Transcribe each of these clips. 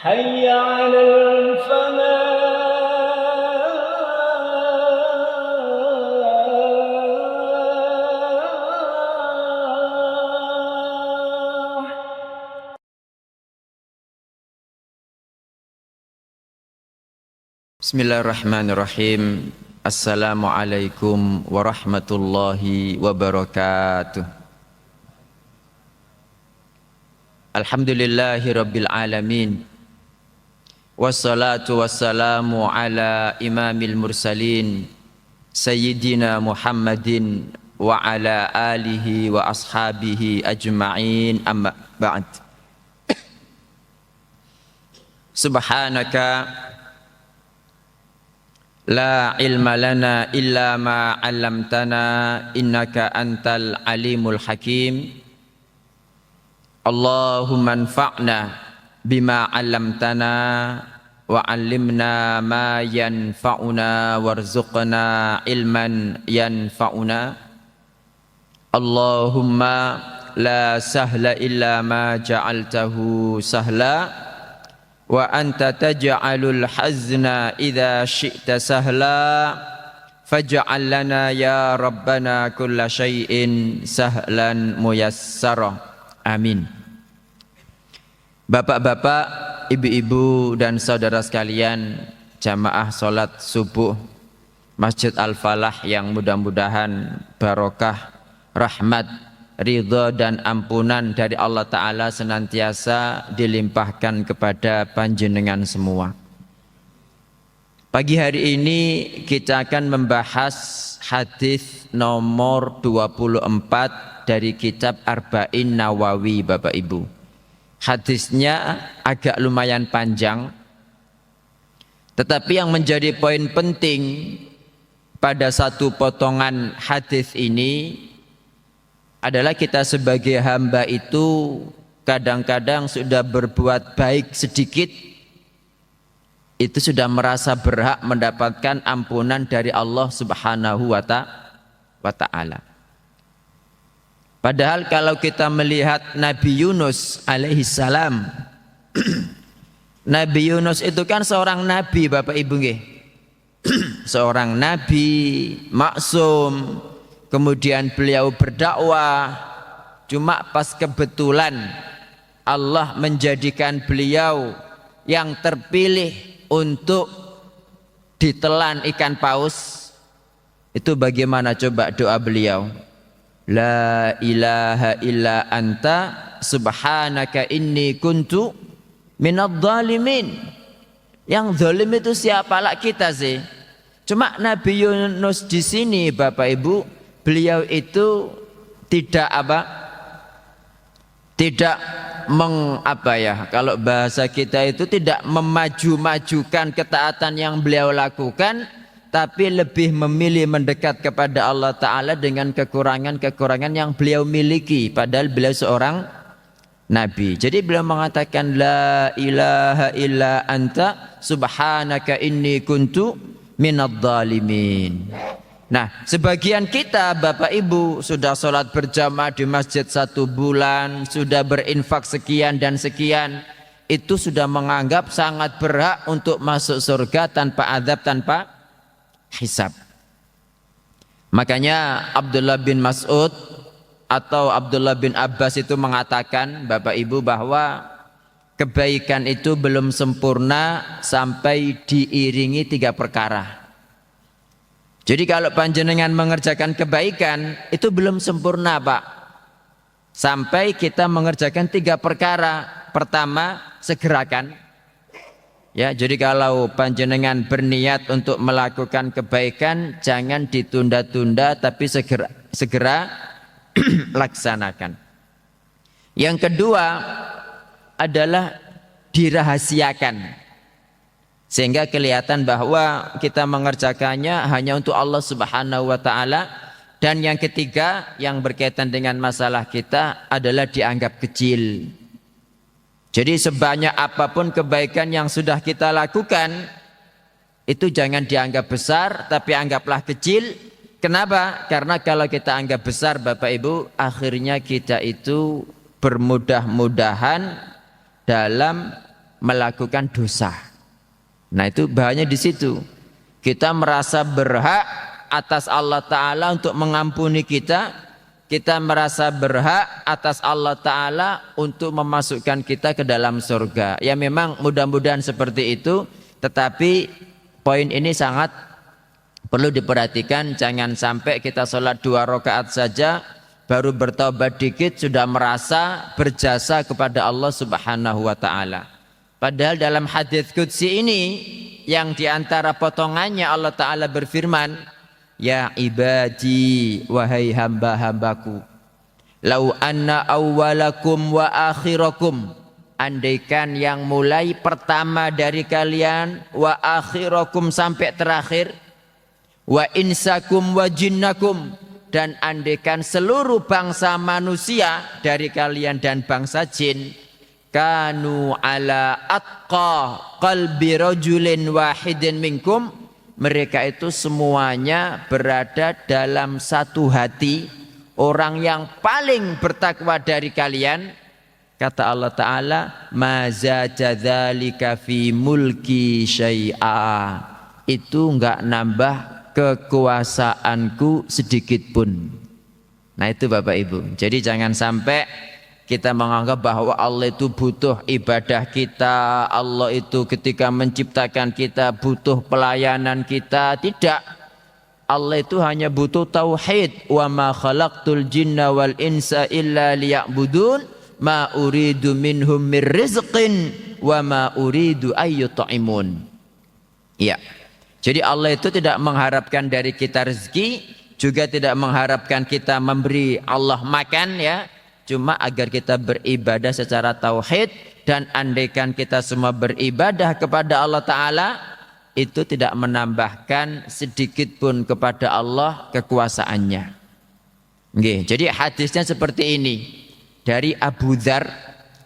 حي على الفلاح. Bismillahirrahmanirrahim. Assalamualaikum warahmatullahi wabarakatuh. Alhamdulillahi rabbil alamin. Wassalatu wassalamu ala imamil mursalin Sayyidina Muhammadin wa ala alihi wa ashabihi ajma'in, amma ba'd. Subhanaka la ilma lana illa ma 'allamtana innaka antal alimul hakim. Allahumma anfa'na bima 'allamtana wa 'allimna ma yanfa'una warzuqna ilman yanfa'una. Allahumma la sahla illa ma ja'altahu sahla wa anta taj'alul hazna idza syi'ta sahla faj'al lana ya rabbana kulla syai'in sahlan muyassara. Amin. Bapak-bapak, ibu-ibu dan saudara sekalian, jamaah salat subuh Masjid Al-Falah yang mudah-mudahan barokah, rahmat, ridha dan ampunan dari Allah Ta'ala senantiasa dilimpahkan kepada panjenengan semua. Pagi hari ini kita akan membahas hadis nomor 24 dari kitab Arba'in Nawawi, Bapak Ibu. Hadisnya agak lumayan panjang, tetapi yang menjadi poin penting pada satu potongan hadis ini adalah kita sebagai hamba itu kadang-kadang sudah berbuat baik sedikit, itu sudah merasa berhak mendapatkan ampunan dari Allah Subhanahu wa Ta'ala. Padahal kalau kita melihat Nabi Yunus alaihi salam, Nabi Yunus itu kan seorang nabi, Bapak Ibu nggih. Seorang nabi maksum. Kemudian beliau berdakwah, cuma pas kebetulan Allah menjadikan beliau yang terpilih untuk ditelan ikan paus. Itu bagaimana coba doa beliau? La ilaha illa anta subhanaka inni kuntu minadh dhalimin. Yang zalim itu siapa lah kita sih? Cuma Nabi Yunus di sini, Bapak Ibu, beliau itu tidak kalau bahasa kita itu tidak memaju-majukan ketaatan yang beliau lakukan, tapi lebih memilih mendekat kepada Allah Ta'ala dengan kekurangan-kekurangan yang beliau miliki, padahal beliau seorang nabi. Jadi beliau mengatakan la ilaha illa anta subhanaka inni kuntu minadh dhalimin. Nah, sebagian kita Bapak Ibu sudah sholat berjamaah di masjid 1 bulan, sudah berinfak sekian dan sekian, itu sudah menganggap sangat berhak untuk masuk surga tanpa azab, tanpa hisab. Makanya Abdullah bin Mas'ud atau Abdullah bin Abbas itu mengatakan, Bapak Ibu, bahwa kebaikan itu belum sempurna sampai diiringi 3 perkara. Jadi kalau panjenengan mengerjakan kebaikan itu belum sempurna, Pak, sampai kita mengerjakan 3 perkara. Pertama, segerakan. Ya, jadi kalau panjenengan berniat untuk melakukan kebaikan, jangan ditunda-tunda, tapi segera laksanakan. Yang kedua adalah dirahasiakan, sehingga kelihatan bahwa kita mengerjakannya hanya untuk Allah Subhanahu wa Ta'ala. Dan yang ketiga yang berkaitan dengan masalah kita adalah dianggap kecil. Jadi sebanyak apapun kebaikan yang sudah kita lakukan, itu jangan dianggap besar, tapi anggaplah kecil. Kenapa? Karena kalau kita anggap besar, Bapak Ibu, akhirnya kita itu bermudah-mudahan dalam melakukan dosa. Nah itu bahayanya di situ. Kita merasa berhak atas Allah Ta'ala untuk mengampuni kita. Kita merasa berhak atas Allah Ta'ala untuk memasukkan kita ke dalam surga. Ya memang mudah-mudahan seperti itu. Tetapi poin ini sangat perlu diperhatikan. Jangan sampai kita sholat 2 rakaat saja, baru bertaubat dikit sudah merasa berjasa kepada Allah Subhanahu wa Ta'ala. Padahal dalam hadits qudsi ini yang diantara potongannya Allah Ta'ala berfirman, ya ibadi, wahai hamba-hambaku, lau anna awwalakum wa akhirakum, andaikan yang mulai pertama dari kalian, wa akhirakum sampai terakhir, wa insakum wa jinnakum, dan andaikan seluruh bangsa manusia dari kalian dan bangsa jin, kanu ala atqa qalbi rajulin wahidin minkum, mereka itu semuanya berada dalam satu hati orang yang paling bertakwa dari kalian. Kata Allah Ta'ala, ma zadzalika fi mulki syai'a, itu enggak nambah kekuasaanku sedikit pun. Nah itu Bapak Ibu. Jadi jangan sampai kita menganggap bahwa Allah itu butuh ibadah kita, Allah itu ketika menciptakan kita butuh pelayanan kita. Tidak. Allah itu hanya butuh tauhid. Wa ma khalaqtul jinna wal insa illa liya'budun ma uridu minhum mir rizqin wa ma uridu ayyut'imun. Ya. Jadi Allah itu tidak mengharapkan dari kita rezeki, juga tidak mengharapkan kita memberi Allah makan, ya. Cuma agar kita beribadah secara tauhid, dan andaikan kita semua beribadah kepada Allah Ta'ala, itu tidak menambahkan sedikit pun kepada Allah kekuasaannya. Oke, jadi hadisnya seperti ini. Dari Abu Dzar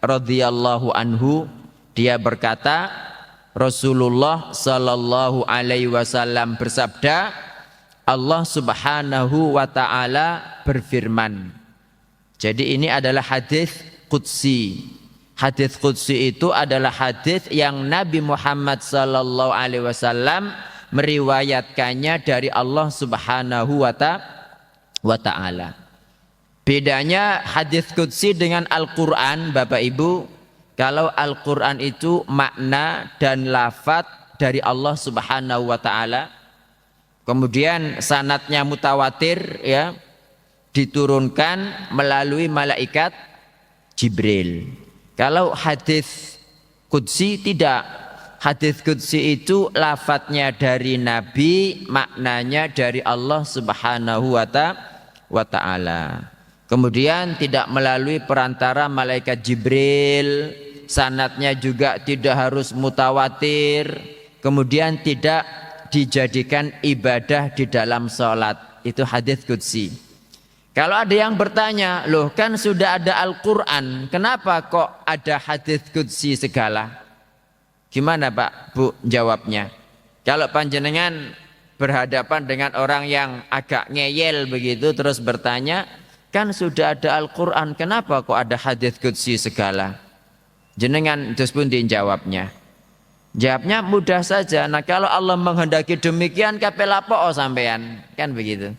radhiyallahu anhu, dia berkata, Rasulullah sallallahu alaihi wasallam bersabda, Allah Subhanahu wa Ta'ala berfirman. Jadi ini adalah hadis qudsi. Hadis qudsi itu adalah hadis yang Nabi Muhammad sallallahu alaihi wasallam meriwayatkannya dari Allah Subhanahu wa Ta'ala. Bedanya hadis qudsi dengan Al-Qur'an, Bapak Ibu, kalau Al-Qur'an itu makna dan lafaz dari Allah Subhanahu wa Ta'ala. Kemudian sanadnya mutawatir, ya, diturunkan melalui malaikat Jibril. Kalau hadis qudsi tidak. Hadis qudsi itu lafadznya dari Nabi, maknanya dari Allah Subhanahu wa Ta'ala. Kemudian tidak melalui perantara malaikat Jibril, sanadnya juga tidak harus mutawatir, kemudian tidak dijadikan ibadah di dalam sholat. Itu hadis qudsi. Kalau ada yang bertanya, loh kan sudah ada Al-Quran, kenapa kok ada hadis qudsi segala? Gimana Pak, Bu jawabnya? Kalau panjenengan berhadapan dengan orang yang agak ngeyel begitu, terus bertanya, kan sudah ada Al-Quran, kenapa kok ada hadis qudsi segala? Jenengan terus pun dijawabnya. Jawabnya mudah saja. Nah kalau Allah menghendaki demikian, kapelapo sampean, kan begitu.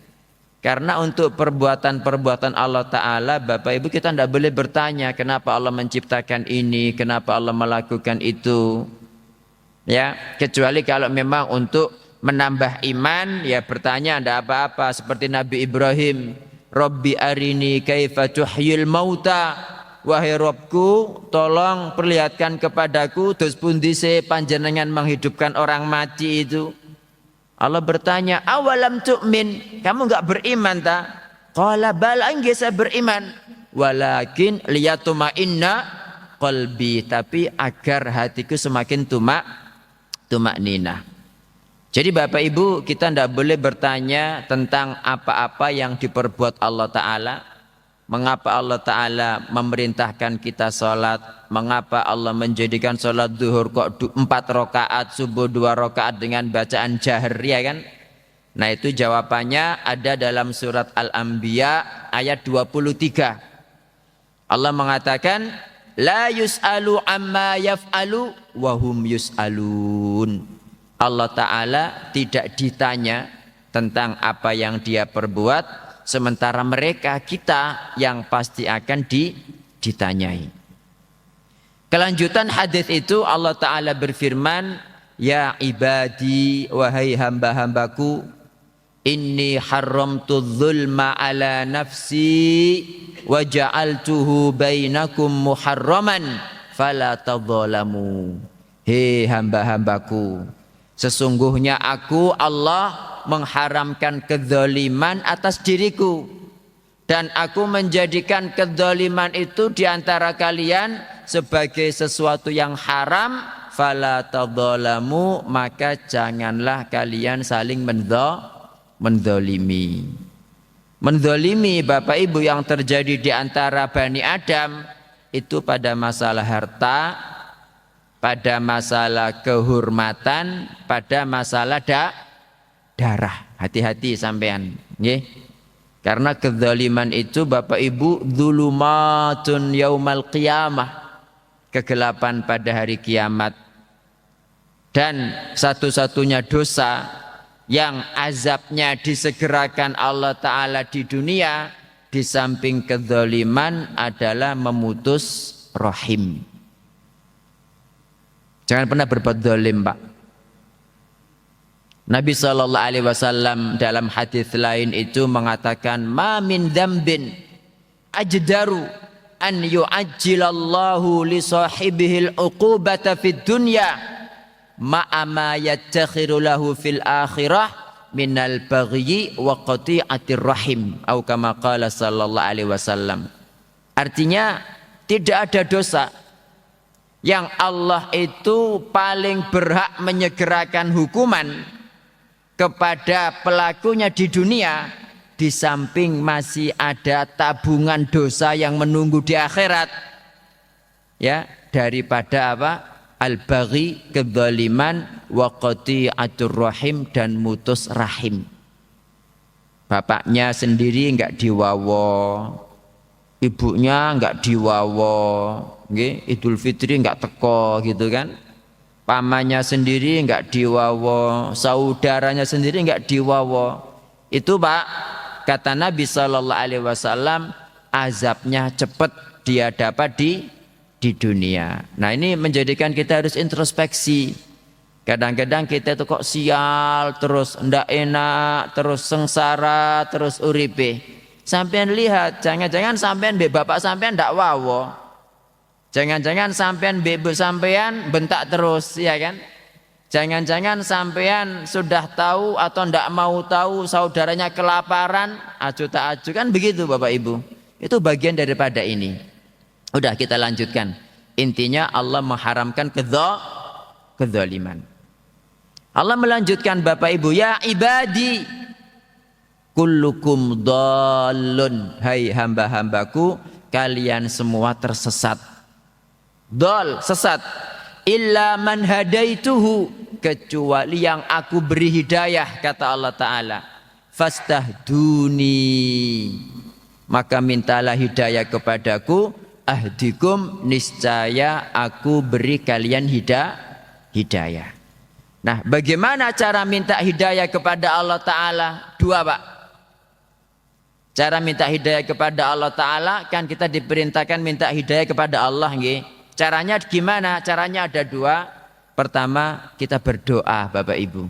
Karena untuk perbuatan-perbuatan Allah Ta'ala, Bapak Ibu, kita tidak boleh bertanya kenapa Allah menciptakan ini, kenapa Allah melakukan itu, ya, kecuali kalau memang untuk menambah iman, ya bertanya tidak apa-apa. Seperti Nabi Ibrahim, Rabbi arini kaifa tuhyil mauta, wahai Robku, tolong perlihatkan kepadaku dos pundi se panjenengan menghidupkan orang mati itu. Allah bertanya, awalam tu'min, kamu enggak beriman tak? Qala bala, enggak, saya beriman. Walakin liyatumainna qalbi, tapi agar hatiku semakin tumak-nina. Jadi Bapak Ibu, kita tidak boleh bertanya tentang apa-apa yang diperbuat Allah Ta'ala. Mengapa Allah Ta'ala memerintahkan kita sholat? Mengapa Allah menjadikan sholat zuhur kok 4 rakaat, subuh 2 rakaat dengan bacaan jahar, ya kan? Nah itu jawabannya ada dalam surat Al-Anbiya ayat 23. Allah mengatakan, La yus'alu amma yaf'alu wa hum yus'alun. Allah Ta'ala tidak ditanya tentang apa yang dia perbuat, sementara mereka, kita yang pasti akan ditanyai. Kelanjutan hadis itu Allah Ta'ala berfirman, ya ibadi, wahai hamba-hambaku, inni haramtu dzulma ala nafsi wa ja'altuhu bainakum muharraman fala tadzalamu. Hei hamba-hambaku, sesungguhnya aku Allah mengharamkan kedzaliman atas diriku, dan aku menjadikan kedzaliman itu di antara kalian sebagai sesuatu yang haram. Fala tadzalamu, maka janganlah kalian saling mendolimi. Mendolimi Bapak Ibu yang terjadi di antara Bani Adam itu pada masalah harta, pada masalah kehormatan, pada masalah darah. Hati-hati sampean, nggih. Karena kezaliman itu Bapak Ibu dzulumatun yaumal qiyamah, kegelapan pada hari kiamat. Dan satu-satunya dosa yang azabnya disegerakan Allah Ta'ala di dunia, di samping kezaliman, adalah memutus rahim. Jangan pernah berbuat zalim, Pak. Nabi SAW dalam hadis lain itu mengatakan, ma min dzambin ajdaru an yu'ajjilallahu li sahibihil uqubata fid dunya ma'ama yattakhiru lahu fil akhirah minal baghyi wa qati'atir rahim, atau kama qala sallallahu alaihi wasallam. Artinya tidak ada dosa yang Allah itu paling berhak menyegerakan hukuman kepada pelakunya di dunia, di samping masih ada tabungan dosa yang menunggu di akhirat, ya, daripada apa? Al-baghi, kezaliman, wa qati'atur rahim, dan mutus rahim. Bapaknya sendiri enggak diwawo, ibunya enggak diwawo, nggih, Idul Fitri enggak teko gitu kan. Pamannya sendiri enggak diwawo, saudaranya sendiri enggak diwawo. Itu Pak, kata Nabi sallallahu alaihi wasallam, azabnya cepat dia dapat di dunia. Nah, ini menjadikan kita harus introspeksi. Kadang-kadang kita itu kok sial terus, ndak enak terus, sengsara terus uripe. Sampean lihat, jangan-jangan sampean mbek bapak sampean ndak wawo. Jangan-jangan sampean mbek ibu sampean bentak terus, ya kan? Jangan-jangan sampean sudah tahu atau ndak mau tahu saudaranya kelaparan, aju tak aju, kan begitu Bapak Ibu. Itu bagian daripada ini. Udah, kita lanjutkan. Intinya Allah mengharamkan kezaliman. Allah melanjutkan Bapak Ibu, ya ibadi kullukum dhalun, hai hamba-hambaku, kalian semua tersesat. Dhal, sesat. Illa man hadaituhu, kecuali yang aku beri hidayah, kata Allah Ta'ala. Fastahduni, maka mintalah hidayah kepadaku. Ahdikum, niscaya aku beri kalian hidayah. Nah, bagaimana cara minta hidayah kepada Allah Ta'ala? Dua, Pak. Cara minta hidayah kepada Allah Ta'ala, kan kita diperintahkan minta hidayah kepada Allah, nggih. Caranya gimana? Caranya ada dua. Pertama, kita berdoa Bapak Ibu.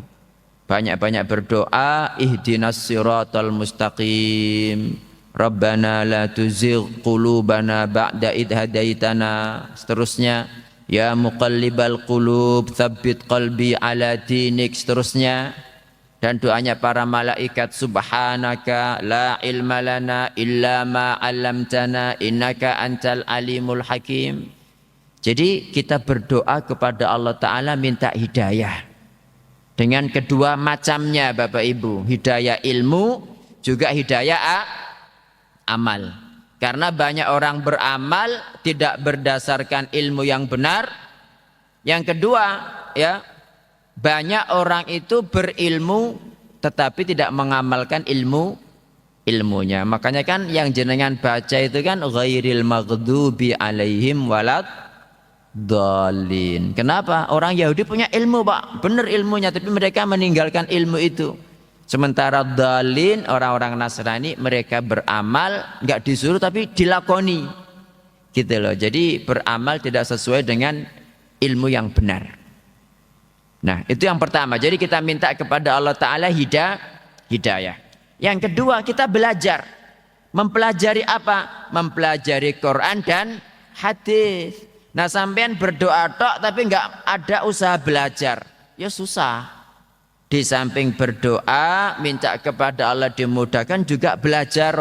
Banyak-banyak berdoa, ihdinas siratal mustaqim. Rabbana la tuzigh qulubana ba'da idh hadaitana. Seterusnya, ya muqallibal qulub tsabbit qalbi ala dinik. Seterusnya, dan doanya para malaikat, subhanaka la ilma lana illa ma 'allamtana innaka antal alimul hakim. Jadi kita berdoa kepada Allah Ta'ala minta hidayah dengan kedua macamnya Bapak Ibu, hidayah ilmu juga hidayah amal. Karena banyak orang beramal tidak berdasarkan ilmu yang benar. Yang kedua, ya, banyak orang itu berilmu tetapi tidak mengamalkan ilmunya. Makanya kan yang jenengan baca itu kan ghairil maghdubi alaihim walad dhalin. Kenapa? Orang Yahudi punya ilmu, Pak. Benar ilmunya, tapi mereka meninggalkan ilmu itu. Sementara dhalin, orang-orang Nasrani, mereka beramal nggak disuruh tapi dilakoni. Gitu loh. Jadi beramal tidak sesuai dengan ilmu yang benar. Nah, itu yang pertama. Jadi kita minta kepada Allah Ta'ala hidayah. Yang kedua, kita belajar. Mempelajari apa? Mempelajari Quran dan hadis. Nah, sampean berdoa tok tapi nggak ada usaha belajar. Ya susah. Di samping berdoa, minta kepada Allah dimudahkan, juga belajar.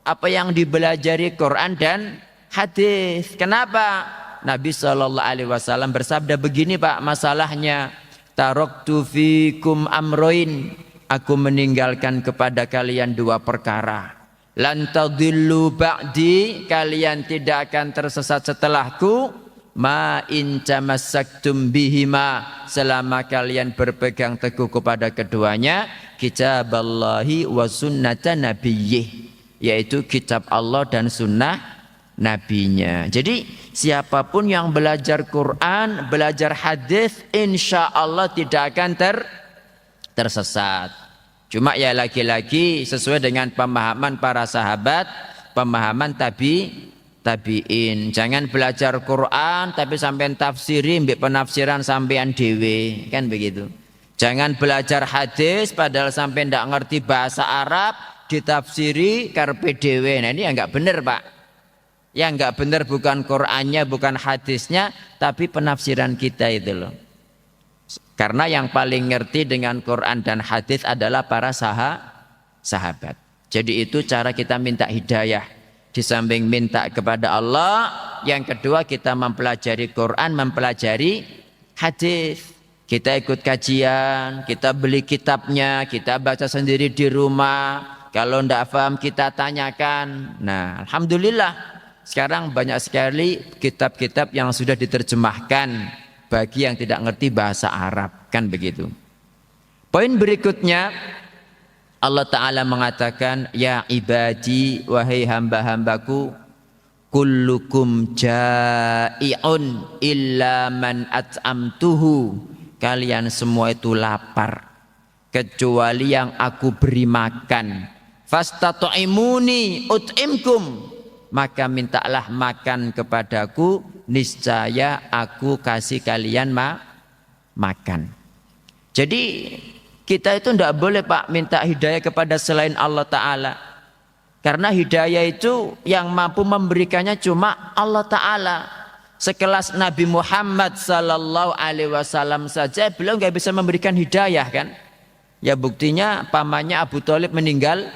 Apa yang dibelajari Quran dan hadis. Kenapa? Nabi SAW bersabda begini, Pak, masalahnya. Taraktu fikum amroin. Aku meninggalkan kepada kalian dua perkara. Lan tadillu ba'di, kalian tidak akan tersesat setelahku. Ma in tamassaktum bihima, selama kalian berpegang teguh kepada keduanya, kitaballahi wa sunnata nabiyyih, yaitu kitab Allah dan sunnah nabinya. Jadi siapapun yang belajar Quran, belajar hadis, insya Allah tidak akan tersesat. Cuma ya lagi-lagi sesuai dengan pemahaman para sahabat, pemahaman tabi'in. Jangan belajar Quran tapi sampean tafsiri mbek penafsiran sampean dhewe, kan begitu. Jangan belajar hadis padahal sampean ndak ngerti bahasa Arab, ditafsiri karepe dhewe. Nah, ini enggak benar, Pak. Yang enggak benar bukan Qurannya, bukan hadisnya, tapi penafsiran kita itu loh. Karena yang paling ngerti dengan Quran dan hadis adalah para sahabat. Jadi itu cara kita minta hidayah. Di samping minta kepada Allah, yang kedua kita mempelajari Quran, mempelajari hadis. Kita ikut kajian, kita beli kitabnya, kita baca sendiri di rumah. Kalau tidak paham kita tanyakan. Nah, alhamdulillah sekarang banyak sekali kitab-kitab yang sudah diterjemahkan bagi yang tidak ngerti bahasa Arab, kan begitu. Poin berikutnya, Allah Ta'ala mengatakan, ya ibadi, wahai hamba-hambaku, kullukum ja'i'un illa man at'amtuhu, kalian semua itu lapar kecuali yang aku beri makan. Fastata'imuni ut'imkum, maka mintalah makan kepadaku, niscaya aku kasih kalian makan. Jadi kita itu tidak boleh, Pak, minta hidayah kepada selain Allah Ta'ala. Karena hidayah itu yang mampu memberikannya cuma Allah Ta'ala. Sekelas Nabi Muhammad Sallallahu Alaihi Wasallam saja beliau nggak bisa memberikan hidayah, kan? Ya buktinya pamannya Abu Thalib meninggal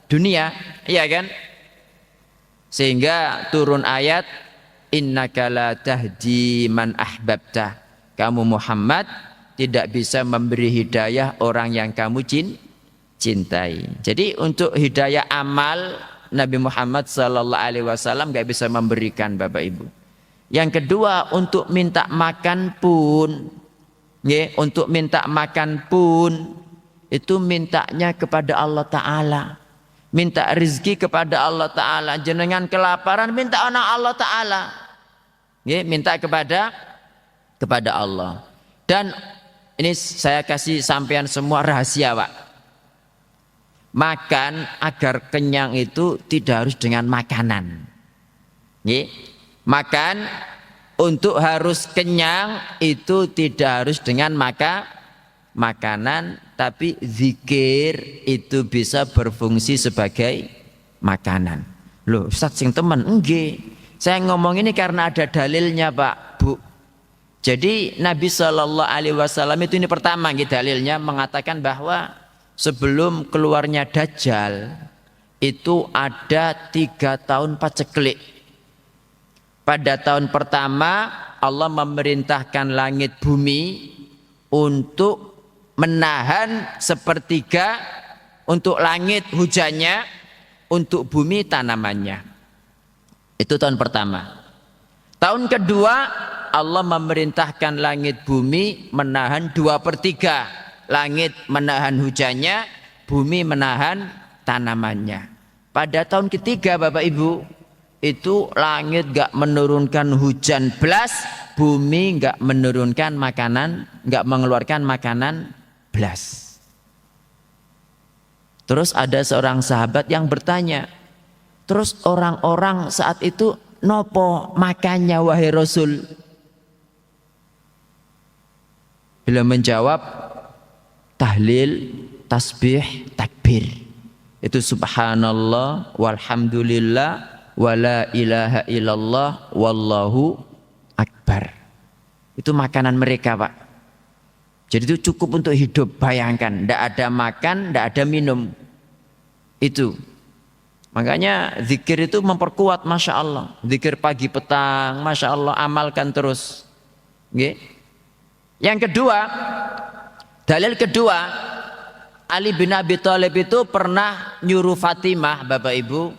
dunia, iya kan? Sehingga turun ayat, innaka la tahdi man ahbabta. Kamu Muhammad tidak bisa memberi hidayah orang yang kamu cintai. Jadi untuk hidayah amal Nabi Muhammad SAW nggak bisa memberikan, Bapak Ibu. Yang kedua, untuk minta makan pun, untuk minta makan pun itu mintanya kepada Allah Ta'ala. Minta rezeki kepada Allah Ta'ala. Jenengan kelaparan, minta anak Allah Ta'ala. Minta kepada Allah. Dan ini saya kasih sampean semua rahasia, Pak. Makan agar kenyang itu tidak harus dengan makanan. Makan untuk harus kenyang itu tidak harus dengan makanan, tapi zikir itu bisa berfungsi sebagai makanan. Loh, Ustaz sing teman, enggak. Saya ngomong ini karena ada dalilnya, Pak, Bu. Jadi Nabi Shallallahu Alaihi Wasallam itu ini pertama dalilnya mengatakan bahwa sebelum keluarnya Dajjal itu ada 3 tahun paceklik. Pada tahun pertama Allah memerintahkan langit bumi untuk menahan sepertiga, untuk langit hujannya, untuk bumi tanamannya. Itu tahun pertama. Tahun kedua Allah memerintahkan langit bumi menahan 2/3. Langit menahan hujannya, bumi menahan tanamannya. Pada tahun ketiga Bapak Ibu, itu langit gak menurunkan hujan belas, bumi gak menurunkan makanan, gak mengeluarkan makanan belas. Terus ada seorang sahabat yang bertanya, terus orang-orang saat itu nopo makannya wahai Rasul? Beliau menjawab, tahlil, tasbih, takbir. Itu subhanallah, walhamdulillah, wala ilaha illallah, wallahu akbar. Itu makanan mereka, Pak. Jadi itu cukup untuk hidup. Bayangkan, tidak ada makan, tidak ada minum. Itu. Makanya zikir itu memperkuat, Masya Allah. Zikir pagi petang, Masya Allah, amalkan terus. Okay? Yang kedua, dalil kedua, Ali bin Abi Thalib itu pernah nyuruh Fatimah, Bapak Ibu,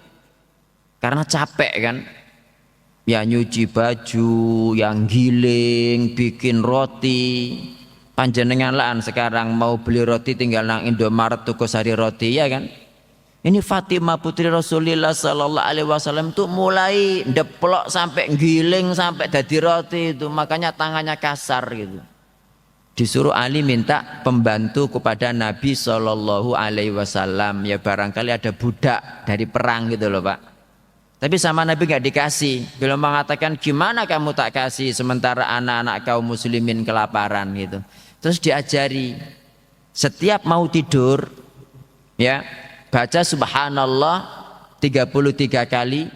karena capek kan, ya nyuci baju, yang giling, bikin roti. Panjenengan lah sekarang mau beli roti tinggal nang Indomaret tuku sari roti, ya kan? Ini Fatimah putri Rasulullah Sallallahu Alaihi Wasallam tuh mulai deplok sampai giling sampai jadi roti itu, makanya tangannya kasar gitu. Disuruh Ali minta pembantu kepada Nabi Sallallahu Alaihi Wasallam, ya barangkali ada budak dari perang gitu loh Pak. Tapi sama Nabi nggak dikasih. Beliau mengatakan, gimana kamu tak kasih sementara anak-anak kaum muslimin kelaparan gitu. Terus diajari setiap mau tidur, ya baca subhanallah 33 kali,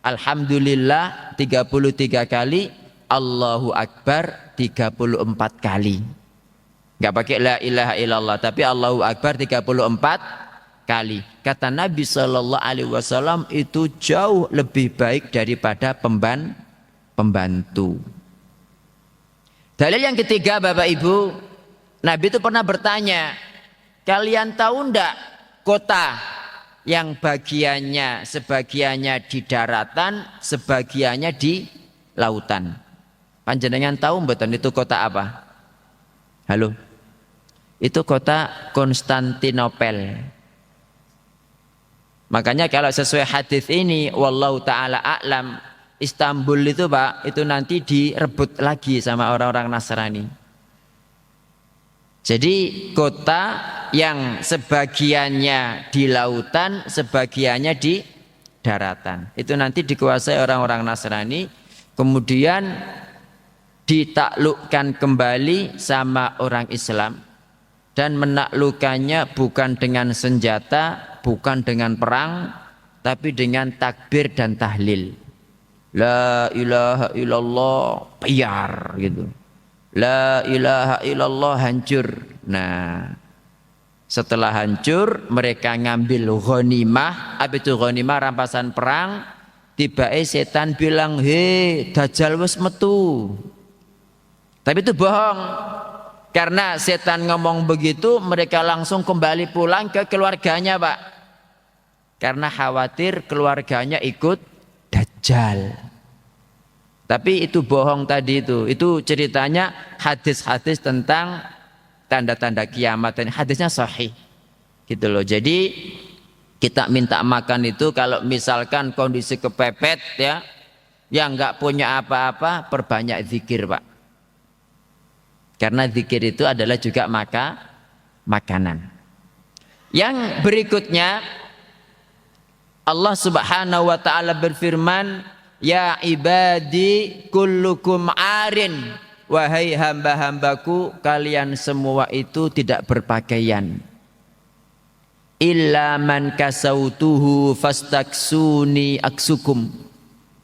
alhamdulillah 33 kali, Allahu Akbar 34 kali. Enggak pakai la ilaha illallah, tapi Allahu Akbar 34 kali. Kata Nabi Sallallahu Alaihi Wasallam itu jauh lebih baik daripada pembantu. Dalil yang ketiga Bapak Ibu, Nabi itu pernah bertanya, kalian tahu enggak kota yang sebagiannya di daratan, sebagiannya di lautan? Panjenengan tahu mboten itu kota apa? Halo? Itu kota Konstantinopel. Makanya kalau sesuai hadis ini, wallahu taala a'lam, Istanbul itu Pak, itu nanti direbut lagi sama orang-orang Nasrani. Jadi kota yang sebagiannya di lautan, sebagiannya di daratan. Itu nanti dikuasai orang-orang Nasrani, kemudian ditaklukkan kembali sama orang Islam, dan menaklukkannya bukan dengan senjata, bukan dengan perang, tapi dengan takbir dan tahlil. La ilaha illallah, piar gitu. La ilaha illallah, hancur. Nah, setelah hancur mereka ngambil ghanimah. Apa itu ghanimah? Rampasan perang. Tiba-tiba setan bilang, "Hei, Dajjal wis metu." Tapi itu bohong. Karena setan ngomong begitu, mereka langsung kembali pulang ke keluarganya, Pak. Karena khawatir keluarganya ikut Dajjal. Tapi itu bohong tadi itu. Itu ceritanya hadis-hadis tentang tanda-tanda kiamat. Dan hadisnya sahih. Gitu loh. Jadi kita minta makan itu kalau misalkan kondisi kepepet ya, yang nggak punya apa-apa, perbanyak zikir, Pak. Karena zikir itu adalah juga makanan. Yang berikutnya, Allah Subhanahu wa taala berfirman, ya ibadi kullukum arin, wahai hamba-hambaku kalian semua itu tidak berpakaian. Illa man kasautuhu fastaksuni aksukum,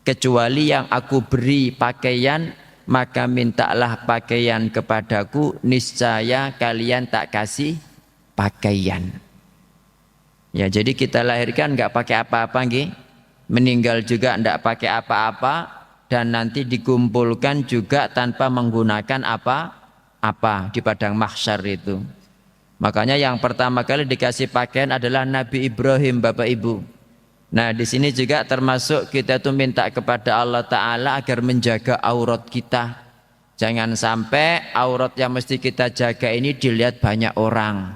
kecuali yang aku beri pakaian, maka mintalah pakaian kepadaku, niscaya kalian tak kasih pakaian. Ya, jadi kita lahirkan nggak pakai apa-apa nggih. Meninggal juga tidak pakai apa-apa, dan nanti dikumpulkan juga tanpa menggunakan apa-apa di padang mahsyar itu. Makanya yang pertama kali dikasih pakaian adalah Nabi Ibrahim, Bapak Ibu. Nah, di sini juga termasuk kita tuh minta kepada Allah Ta'ala agar menjaga aurat kita. Jangan sampai aurat yang mesti kita jaga ini dilihat banyak orang.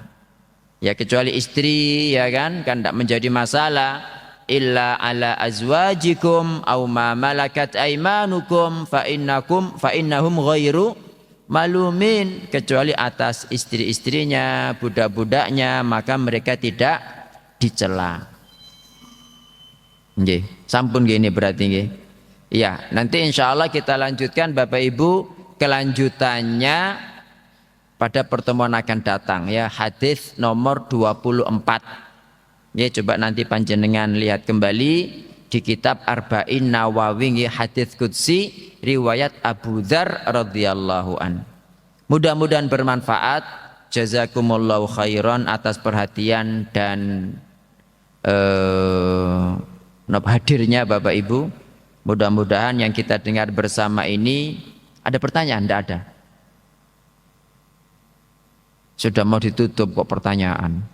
Ya kecuali istri ya kan tidak menjadi masalah. Illa ala azwajikum aw ma malakat aimanukum fa innahum ghairu malumin, kecuali atas istri-istrinya, budak-budaknya, maka mereka tidak dicela. Nggih, sampun gini berarti nggih. Iya, nanti insya Allah kita lanjutkan Bapak Ibu kelanjutannya pada pertemuan akan datang ya, hadis nomor 24. Ya coba nanti panjenengan lihat kembali di kitab Arba'in Nawawi hadis qudsi riwayat Abu Dzar radhiyallahu an. Mudah-mudahan bermanfaat. Jazakumullahu khairan atas perhatian dan hadirnya Bapak Ibu. Mudah-mudahan yang kita dengar bersama ini ada pertanyaan, tidak ada? Sudah mau ditutup kok pertanyaan.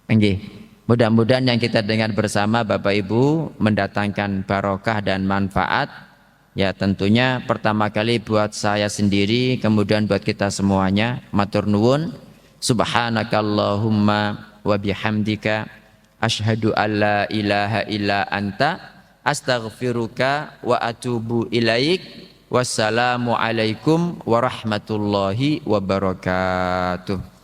Nggih. Mudah-mudahan yang kita dengar bersama Bapak Ibu mendatangkan barokah dan manfaat. Ya tentunya pertama kali buat saya sendiri, kemudian buat kita semuanya. Matur nuwun. Subhanakallahumma wa bihamdika asyhadu an la ilaha illa anta astaghfiruka wa atubu ilaik. Wassalamu alaikum warahmatullahi wabarakatuh.